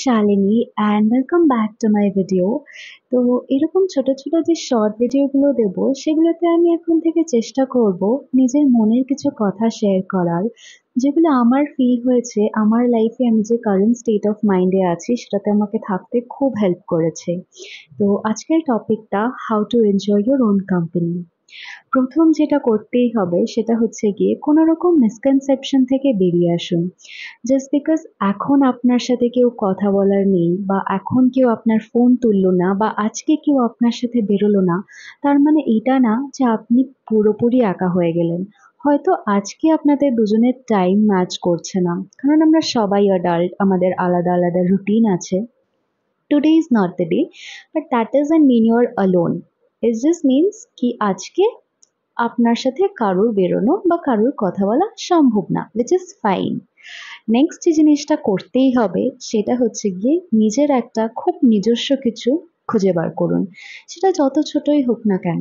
Shalini and welcome back to my video. তো এরকম ছোট ছোট যে শর্ট ভিডিওগুলো দেব সেগুলোতে আমি এখন থেকে চেষ্টা করব নিজের মনের কিছু কথা শেয়ার করার, যেগুলো আমার ফিল হয়েছে আমার লাইফে আমি যে কারেন্ট স্টেট অফ মাইন্ডে আছি সেটাতে আমাকে থাকতে খুব হেল্প করেছে। তো আজকের টপিকটা how to enjoy your own company. প্রথম যেটা করতেই হবে সেটা হচ্ছে গিয়ে কোনো রকম মিসকনসেপশন থেকে বেরিয়ে আসুন। জাস্ট বিকজ এখন আপনার সাথে কেউ কথা বলার নেই বা এখন কেউ আপনার ফোন তুললো না বা আজকে কেউ আপনার সাথে বেরোলো না, তার মানে এটা না যে আপনি পুরোপুরি একা হয়ে গেলেন। হয়তো আজকে আপনাদের দুজনের টাইম ম্যাচ করছে না, কারণ আমরা সবাই অ্যাডাল্ট, আমাদের আলাদা আলাদা রুটিন আছে। Today is not the day, but that doesn't mean you are alone. It just means কি আজকে আপনার সাথে কারোর বেরোনো বা কারোর কথা বলা সম্ভব না, উইচ ইজ ফাইন। নেক্সট যে জিনিসটা করতেই হবে সেটা হচ্ছে গিয়ে নিজের একটা খুব নিজস্ব কিছু খুঁজে বার করুন। সেটা যত ছোটই হোক না কেন,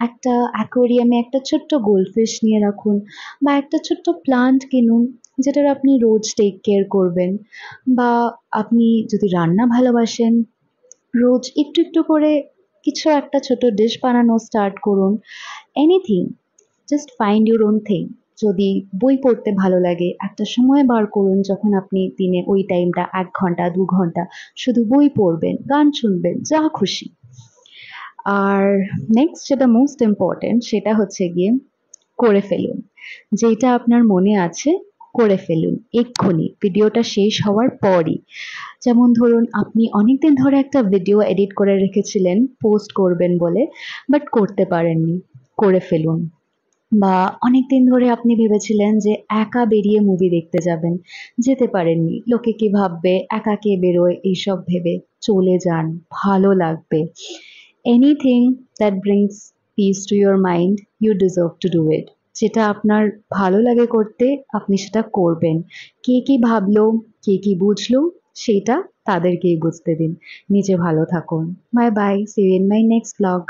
একটা অ্যাকোয়ারিয়ামে একটা ছোট্ট গোল্ডফিশ নিয়ে রাখুন, বা একটা ছোট্ট প্লান্ট কিনুন যেটার আপনি রোজ টেক কেয়ার করবেন। বা আপনি যদি রান্না ভালোবাসেন, রোজ একটু একটু করে কিছু একটা ছোট ডিশ বানানো স্টার্ট করুন। Anything, just find your own thing. যদি বই পড়তে ভালো লাগে, একটা সময় বার করুন যখন আপনি দিনে ওই টাইমটা 1 ঘন্টা 2 ঘন্টা শুধু বই পড়বেন, গান শুনবেন, যা খুশি। আর নেক্সট যেটা মোস্ট ইম্পর্টেন্ট সেটা হচ্ছে গিয়ে করে ফেলুন যেটা আপনার মনে আছে, করে ফেলুন এক্ষুনি ভিডিওটা শেষ হওয়ার পরই। যেমন ধরুন আপনি অনেকদিন ধরে একটা ভিডিও এডিট করে রেখেছিলেন পোস্ট করবেন বলে, বাট করতে পারেননি, করে ফেলুন। বা অনেকদিন ধরে আপনি ভেবেছিলেন যে একা বেরিয়ে মুভি দেখতে যাবেন, যেতে পারেননি, লোকে কি ভাববে, একা কে বেরোয় এইসব ভেবে, চলে যান, ভালো লাগবে। Anything that brings peace to your mind, you deserve to do it. যেটা আপনার ভালো লাগে করতে আপনি সেটা করবেন। কে কি ভাবলো, কে কি বুঝলো, সেটা তাদেরকেই বুঝতে দিন। নিজে ভালো থাকুন। Bye bye, see you in my next blog.